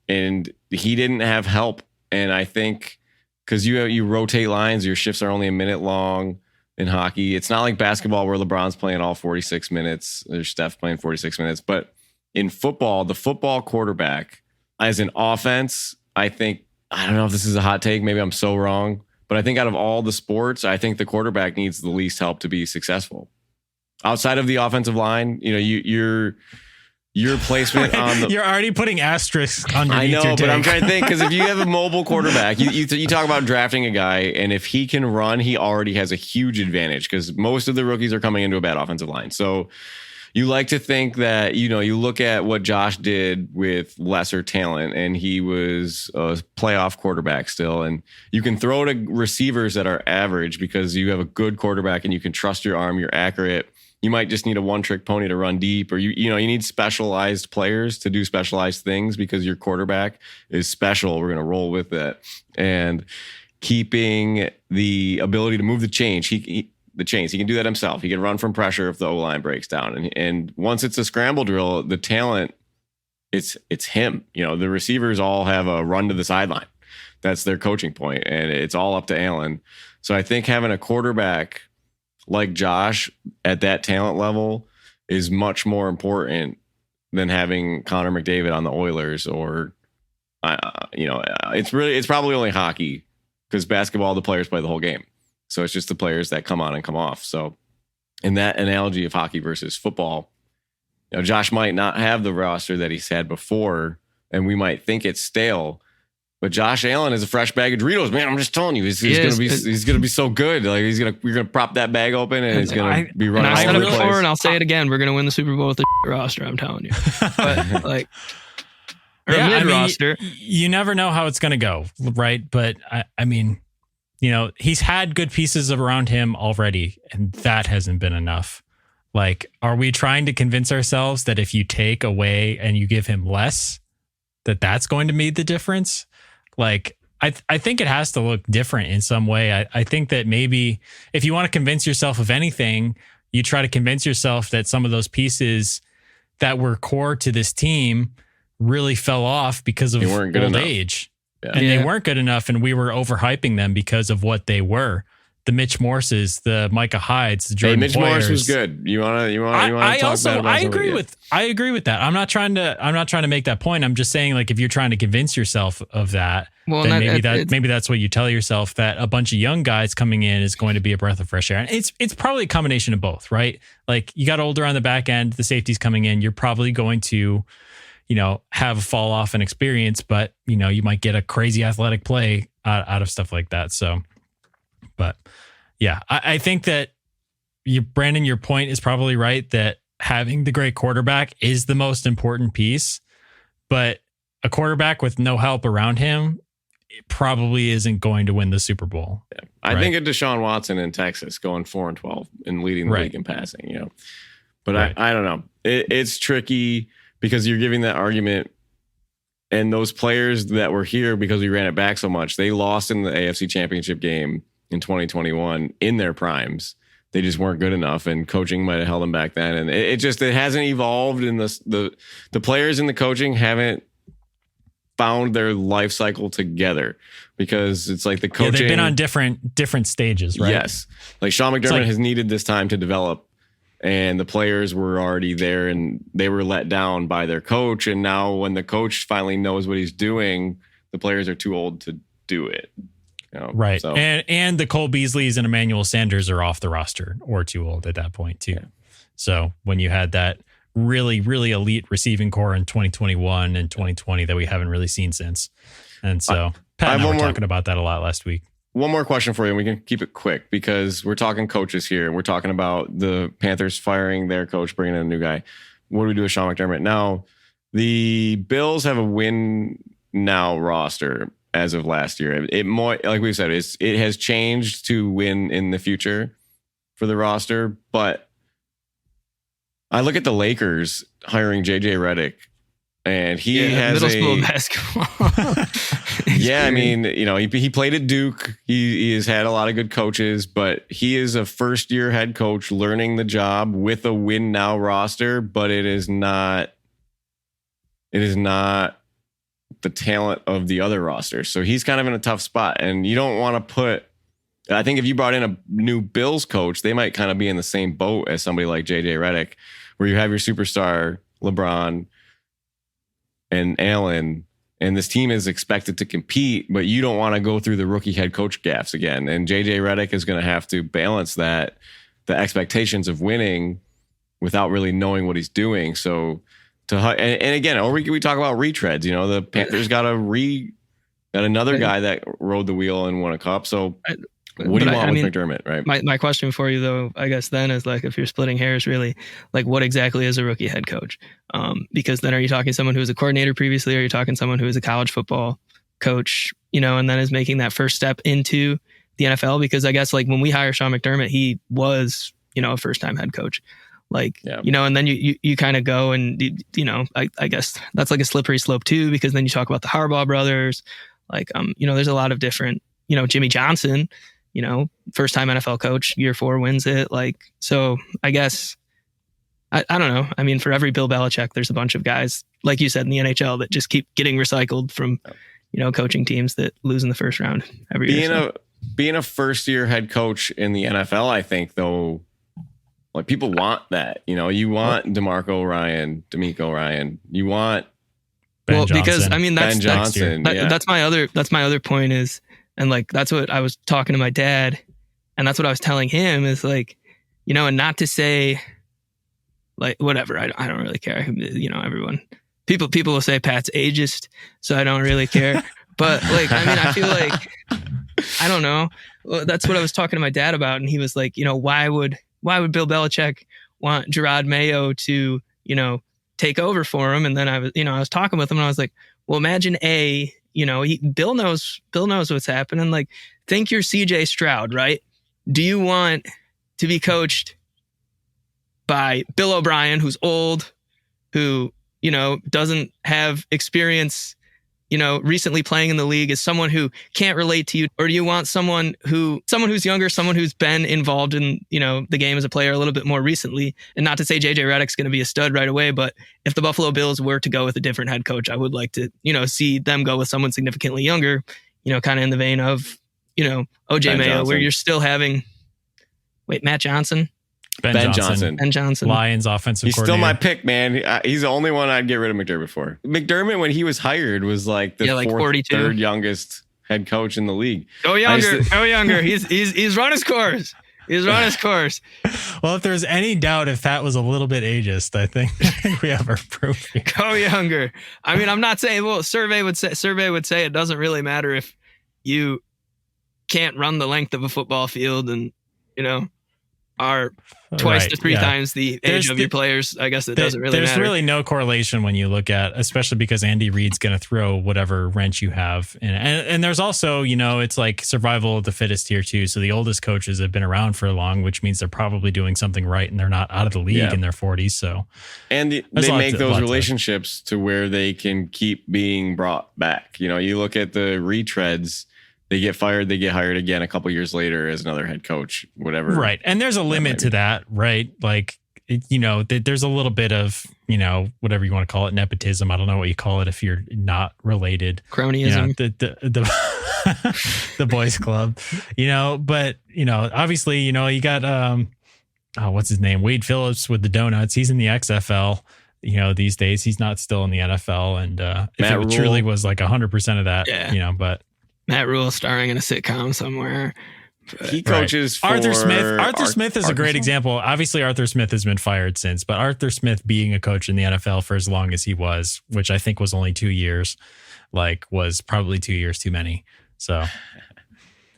and he didn't have help. And I think because you rotate lines, your shifts are only a minute long in hockey. It's not like basketball where LeBron's playing all 46 minutes or Steph playing 46 minutes. But in football, the football quarterback as an offense, I think, I don't know if this is a hot take. Maybe I'm so wrong. But I think out of all the sports, I think the quarterback needs the least help to be successful. Outside of the offensive line, your placement on the... You're already putting asterisks underneath. I know, your but I'm trying to think, because if you have a mobile quarterback, you talk about drafting a guy, and if he can run, he already has a huge advantage because most of the rookies are coming into a bad offensive line. So you like to think that, you look at what Josh did with lesser talent, and he was a playoff quarterback still, and you can throw to receivers that are average because you have a good quarterback and you can trust your arm, you're accurate. You might just need a one-trick pony to run deep, or you need specialized players to do specialized things because your quarterback is special. We're going to roll with that, and keeping the ability to move the chains. He can do that himself. He can run from pressure if the O-line breaks down, and once it's a scramble drill, the talent, it's him. The receivers all have a run to the sideline. That's their coaching point, and it's all up to Allen. So I think having a quarterback like Josh at that talent level is much more important than having Connor McDavid on the Oilers, or it's probably only hockey, because basketball, the players play the whole game. So it's just the players that come on and come off. So in that analogy of hockey versus football, Josh might not have the roster that he's had before, and we might think it's stale. But Josh Allen is a fresh bag of Doritos, man. I'm just telling you, he's gonna be so good. Like you're gonna prop that bag open, and he's gonna be running. I all said over it the before, place. and I'll say it again. We're gonna win the Super Bowl with the roster. I'm telling you. But mid roster. You never know how it's gonna go, right? But I mean, he's had good pieces around him already, and that hasn't been enough. Like, are we trying to convince ourselves that if you take away and you give him less, that's going to make the difference? Like, I think it has to look different in some way. I think that maybe if you want to convince yourself of anything, you try to convince yourself that some of those pieces that were core to this team really fell off because of old age. Yeah. And they weren't good enough, and we were overhyping them because of what they were. the Mitch Morses, the Micah Hydes, the Jordan Mitch Morris Poyers. was good. You want to talk about I agree with that. I'm not trying to make that point. I'm just saying, like, if you're trying to convince yourself of that, then maybe that's what you tell yourself, that a bunch of young guys coming in is going to be a breath of fresh air. And it's probably a combination of both, right? Like, you got older on the back end, the safeties coming in, you're probably going to, have a fall off in experience, but you might get a crazy athletic play out of stuff like that. So, but yeah, I think that Brandon, your point is probably right, that having the great quarterback is the most important piece, but a quarterback with no help around him probably isn't going to win the Super Bowl. Yeah. I think of Deshaun Watson in Texas going 4-12 and leading the league in passing, but I don't know. It's tricky because you're giving that argument, and those players that were here because we ran it back so much, they lost in the AFC Championship game in 2021 in their primes. They just weren't good enough, and coaching might have held them back then. And it hasn't evolved, and the players and the coaching haven't found their life cycle together, because it's like the coaching. Yeah, they've been on different stages, right? Yes. Like Sean McDermott has needed this time to develop, and the players were already there and they were let down by their coach. And now when the coach finally knows what he's doing, the players are too old to do it. Right. So. And the Cole Beasleys and Emmanuel Sanders are off the roster or too old at that point too. Yeah. So when you had that really, really elite receiving core in 2021 and 2020 that we haven't really seen since. And so Pat and I were talking about that a lot last week. One more question for you, and we can keep it quick because we're talking coaches here. We're talking about the Panthers firing their coach, bringing in a new guy. What do we do with Sean McDermott? Now, the Bills have a win now roster as of last year. It more, like we said, it has changed to win in the future for the roster. But I look at the Lakers hiring JJ Redick, and he has middle school basketball. Yeah, I mean, he played at Duke. He has had a lot of good coaches, but he is a first-year head coach learning the job with a win now roster. But it is not the talent of the other rosters. So he's kind of in a tough spot, and you don't want to put. I think if you brought in a new Bills coach, they might kind of be in the same boat as somebody like JJ Redick, where you have your superstar LeBron and Allen, and this team is expected to compete, but you don't want to go through the rookie head coach gaffes again. And JJ Redick is going to have to balance the expectations of winning without really knowing what he's doing. So and again, or we talk about retreads. The Panthers got another guy that rode the wheel and won a cup. So what do you want with McDermott, right? My question for you, though, I guess then is, like, if you're splitting hairs, really, like, what exactly is a rookie head coach? Because then are you talking someone who was a coordinator previously, or are you talking someone who was a college football coach, and then is making that first step into the NFL? Because I guess, like, when we hire Sean McDermott, he was, a first-time head coach. Like, and then you kind of go and, I guess that's like a slippery slope too, because then you talk about the Harbaugh brothers, like, there's a lot of different, Jimmy Johnson, first time NFL coach, year 4 wins it. Like, so I guess, I don't know. I mean, for every Bill Belichick, there's a bunch of guys, like you said, in the NHL that just keep getting recycled from, coaching teams that lose in the first round every year. Being a first year head coach in the NFL, I think, though, like, people want that. You want DeMeco Ryan. You want Ben Johnson. Because I mean Ben Johnson. That's my other point is, and like that's what I was talking to my dad, and that's what I was telling him is, like, and not to say, like, whatever, I don't really care. Everyone, people will say Pat's ageist, so I don't really care. But, like, I mean, I feel like, I don't know. Well, that's what I was talking to my dad about, and he was like, why would Bill Belichick want Gerard Mayo to, take over for him? And then I was talking with him, and I was like, well, imagine Bill knows what's happening. Like, think you're CJ Stroud, right? Do you want to be coached by Bill O'Brien, who's old, who, doesn't have experience, recently playing in the league, is someone who can't relate to you? Or do you want someone who's younger, someone who's been involved in, the game as a player a little bit more recently? And not to say JJ Redick's going to be a stud right away, but if the Buffalo Bills were to go with a different head coach, I would like to, see them go with someone significantly younger, kind of in the vein of, OJ Ben Mayo, Johnson. where you're still having Matt Johnson. Ben Johnson. Ben Johnson. Lions offensive He's coordinator. still my pick, man. He's the only one I'd get rid of McDermott for. McDermott, when he was hired, was like the fourth, 42. third youngest head coach in the league. Go younger. He's run his course. He's run his course. Well, if there's any doubt if that was a little bit ageist, I think we have our proof here. Go younger. I mean, I'm not saying. Well, survey would say it doesn't really matter if you can't run the length of a football field and are twice to three times the age of your players. I guess it doesn't really matter. There's really no correlation when you look at, especially because Andy Reid's going to throw whatever wrench you have. And there's also, it's like survival of the fittest here too. So the oldest coaches have been around for long, which means they're probably doing something right and they're not out of the league in their 40s. So, and they make those relationships to where they can keep being brought back. You look at the retreads. They get fired, they get hired again a couple years later as another head coach, whatever. Right. And there's a limit to that, right? Like, there's a little bit of, whatever you want to call it, nepotism. I don't know what you call it if you're not related. Cronyism. The boys club, but, obviously, you got, what's his name? Wade Phillips with the donuts. He's in the XFL. These days he's not still in the NFL. And if it truly was like 100% of that, but. Matt Rule starring in a sitcom somewhere. He coaches for Arthur Smith. Arthur Smith is a great example. Obviously, Arthur Smith has been fired since, but Arthur Smith being a coach in the NFL for as long as he was, which I think was only 2 years, was probably 2 years too many. So,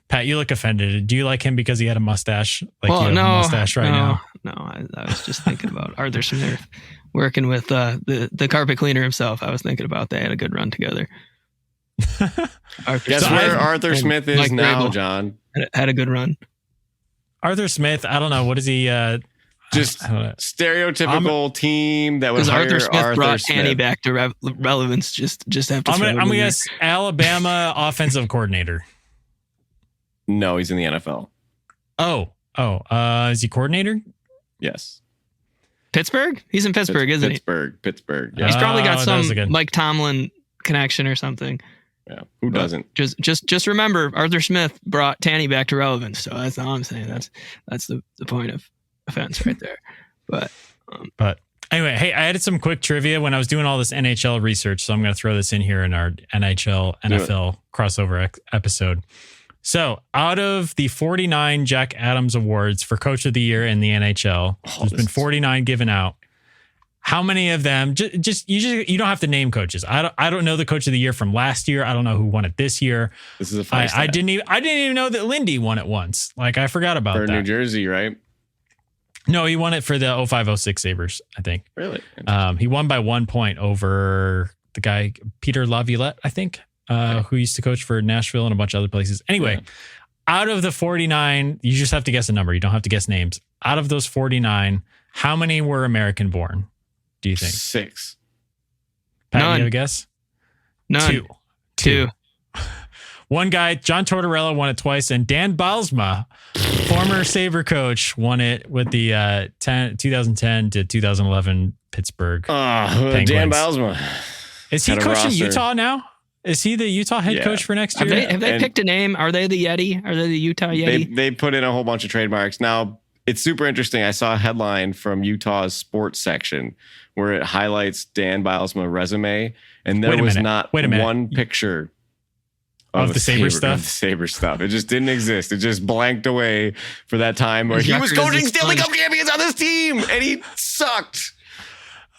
Pat, you look offended. Do you like him because he had a mustache? You have a mustache now? No, I was just thinking about Arthur Smith working with the carpet cleaner himself. I was thinking about they had a good run together. Guess where Arthur Smith is Mike now, Vrabel John? Had a good run. Arthur Smith, I don't know. What is he? Just stereotypical team that was Arthur Smith brought Smith. Tanny back to relevance. Just have to. I'm gonna guess Alabama offensive coordinator. No, he's in the NFL. Is he coordinator? Yes. Pittsburgh? He's in Pittsburgh, isn't he? Pittsburgh. Yeah. He's probably got some good Mike Tomlin connection or something. Yeah, who doesn't? Just remember, Arthur Smith brought Tanny back to relevance. So that's all I'm saying. That's the point of offense right there. But anyway, hey, I added some quick trivia when I was doing all this NHL research, so I'm going to throw this in here in our NFL crossover episode. So, out of the 49 Jack Adams Awards for Coach of the Year in the NHL, there's been 49 given out. How many of them? You don't have to name coaches. I don't know the Coach of the Year from last year. I don't know who won it this year. This is a fun I didn't even know that Lindy won it once. I forgot about that. For New Jersey, right? No, he won it for the 05-06 Sabres, I think. Really? He won by 1 point over the guy Peter Laviolette, I think, who used to coach for Nashville and a bunch of other places. Anyway, out of the 49, you just have to guess a number. You don't have to guess names. Out of those 49, how many were American born? Do you think? 6. Pat, None. you have a guess? None. Two. One guy, John Tortorella, won it twice, and Dan Bylsma, former Sabre coach, won it with the 2010 to 2011 Pittsburgh Penguins. Dan Bylsma. Is he coaching Utah now? Is he the Utah head coach for next year? Have they picked a name? Are they the Yeti? Are they the Utah Yeti? They put in a whole bunch of trademarks. Now, it's super interesting. I saw a headline from Utah's sports section where it highlights Dan Bylsma's resume, and there was not one picture of the Sabre stuff. Of the Sabre stuff. It just didn't exist. It just blanked away for that time where he was coaching Stanley Cup champions on this team, and he sucked.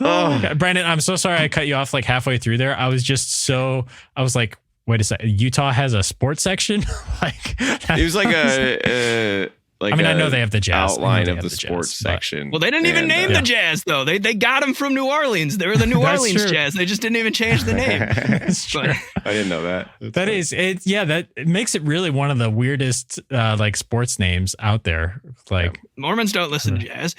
Oh, Brandon, I'm so sorry I cut you off halfway through there. I was like, wait a second. Utah has a sports section? It was I know they have the Jazz outline of the sports section. Well, they didn't even name the Jazz though. They got them from New Orleans. They were the New Orleans Jazz. They just didn't even change the name. I didn't know that. That makes it really one of the weirdest sports names out there. Mormons don't listen to jazz.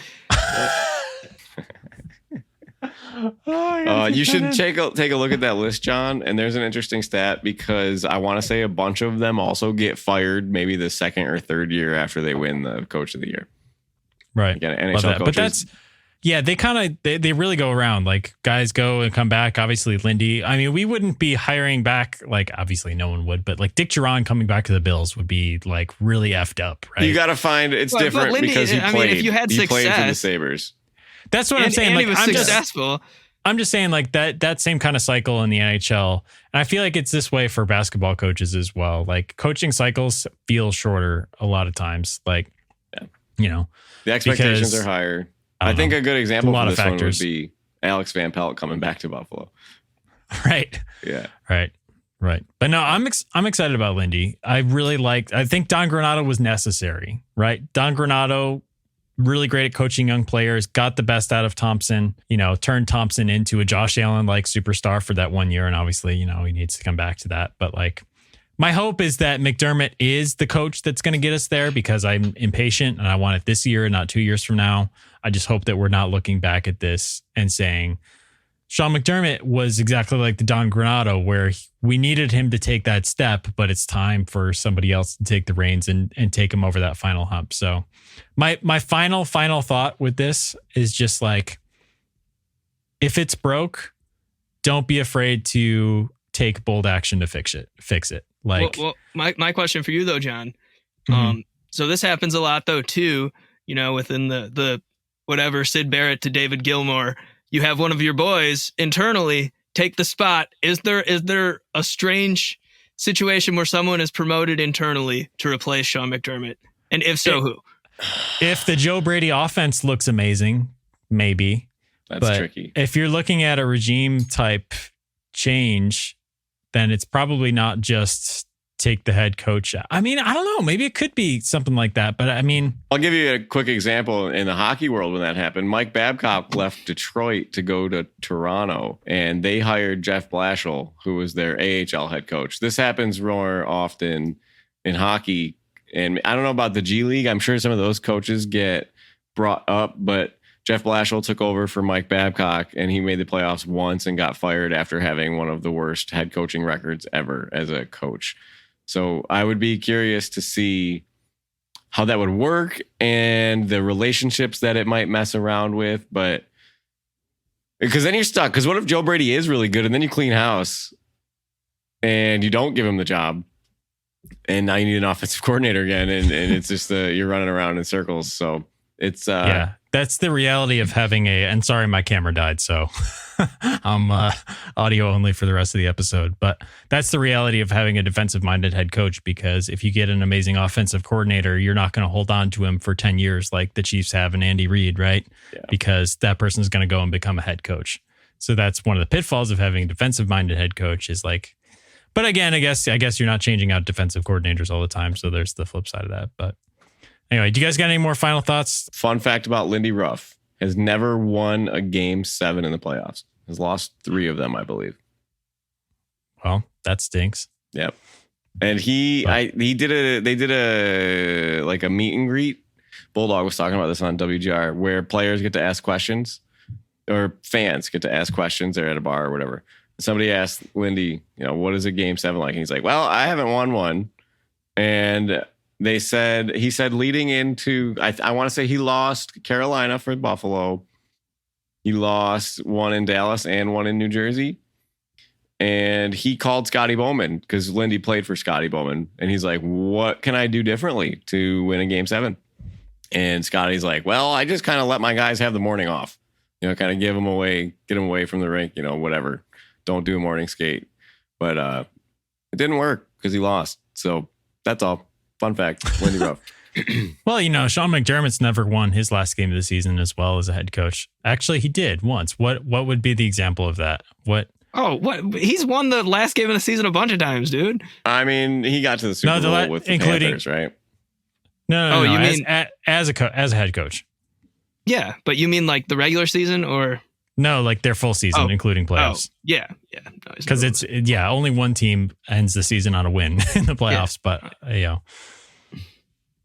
You should take a look at that list, John. And there's an interesting stat because I want to say a bunch of them also get fired maybe the second or third year after they win the Coach of the Year. Right. Again, NHL coaches, but Yeah, they really go around. Like guys go and come back. Obviously, Lindy. I mean, we wouldn't be hiring back. Like obviously, no one would. But like Dick Duran coming back to the Bills would be like really effed up, right? You got to find it's different Lindy, because he played. If you had success, played for the Sabres. That's what I'm saying. And like he was successful. I'm just saying like that same kind of cycle in the NHL. And I feel like it's this way for basketball coaches as well. Like coaching cycles feel shorter a lot of times. Like, you know, the expectations are higher. I think a good example for this one would be Alex Van Pelt coming back to Buffalo. Right. Yeah. Right. But no, I'm excited about Lindy. I think Don Granato was necessary, right? Don Granato, really great at coaching young players, got the best out of Thompson, turned Thompson into a Josh Allen-like superstar for that 1 year. And obviously, he needs to come back to that. But like, my hope is that McDermott is the coach that's going to get us there because I'm impatient and I want it this year and not 2 years from now. I just hope that we're not looking back at this and saying Sean McDermott was exactly like the Don Granato where we needed him to take that step, but it's time for somebody else to take the reins and take him over that final hump. So my final thought with this is just like, if it's broke, don't be afraid to take bold action to fix it. Like, well, my question for you though, John. Mm-hmm. So this happens a lot though too. Within the whatever Sid Barrett to David Gilmour, you have one of your boys internally take the spot. Is there a strange situation where someone is promoted internally to replace Sean McDermott? And if so, who? If the Joe Brady offense looks amazing, maybe. That's tricky. If you're looking at a regime type change, then it's probably not just take the head coach. I mean, I don't know. Maybe it could be something like that. But I mean, I'll give you a quick example in the hockey world when that happened. Mike Babcock left Detroit to go to Toronto, and they hired Jeff Blashill, who was their AHL head coach. This happens more often in hockey. And I don't know about the G League. I'm sure some of those coaches get brought up, but Jeff Blashill took over for Mike Babcock, and he made the playoffs once and got fired after having one of the worst head coaching records ever as a coach. So I would be curious to see how that would work and the relationships that it might mess around with. But because then you're stuck. Because what if Joe Brady is really good and then you clean house and you don't give him the job? And now you need an offensive coordinator again. And it's just you're running around in circles. So it's that's the reality of having and sorry, my camera died. So I'm audio only for the rest of the episode. But that's the reality of having a defensive minded head coach, because if you get an amazing offensive coordinator, you're not going to hold on to him for 10 years like the Chiefs have in Andy Reid, right? Yeah. Because that person's going to go and become a head coach. So that's one of the pitfalls of having a defensive minded head coach is like, but again, I guess you're not changing out defensive coordinators all the time. So there's the flip side of that. But anyway, do you guys got any more final thoughts? Fun fact about Lindy Ruff: has never won a Game 7 in the playoffs. Has lost 3 of them, I believe. Well, that stinks. Yep. And they did a meet and greet. Bulldog was talking about this on WGR, where players get to ask questions, or fans get to ask questions. They're at a bar or whatever. Somebody asked Lindy, what is a Game 7 like? And he's like, well, I haven't won one. And he said leading into, I want to say he lost Carolina for Buffalo. He lost one in Dallas and one in New Jersey. And he called Scotty Bowman because Lindy played for Scotty Bowman. And he's like, what can I do differently to win a Game 7? And Scotty's like, well, I just kind of let my guys have the morning off, kind of get them away from the rink, whatever. Don't do a morning skate. But it didn't work because he lost. So that's all. Fun fact, Lindy Ruff. Well, Sean McDermott's never won his last game of the season as well as a head coach. Actually, he did once. What would be the example of that? What? Oh, what? He's won the last game of the season a bunch of times, dude. I mean, he got to the Super Bowl with the Panthers, right? No. You mean as a head coach? Yeah, but you mean like the regular season or? No, like their full season, including playoffs. Yeah. Because only one team ends the season on a win in the playoffs. Yeah.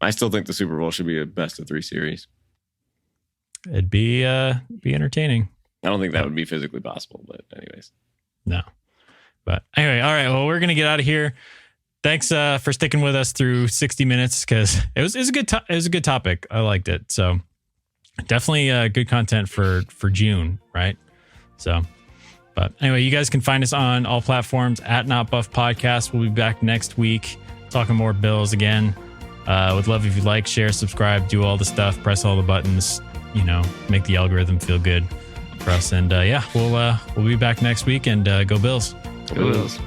But I still think the Super Bowl should be a best of 3 series. It'd be entertaining. I don't think that would be physically possible, but anyways. No. But anyway, all right. Well, we're gonna get out of here. Thanks for sticking with us through 60 minutes because it was a good topic. I liked it. So definitely good content for June, right? So, but anyway, you guys can find us on all platforms at Not Buff Podcast. We'll be back next week talking more Bills again. Would love if you like, share, subscribe, do all the stuff, press all the buttons, make the algorithm feel good for us. And we'll be back next week, and go Bills. Go Bills.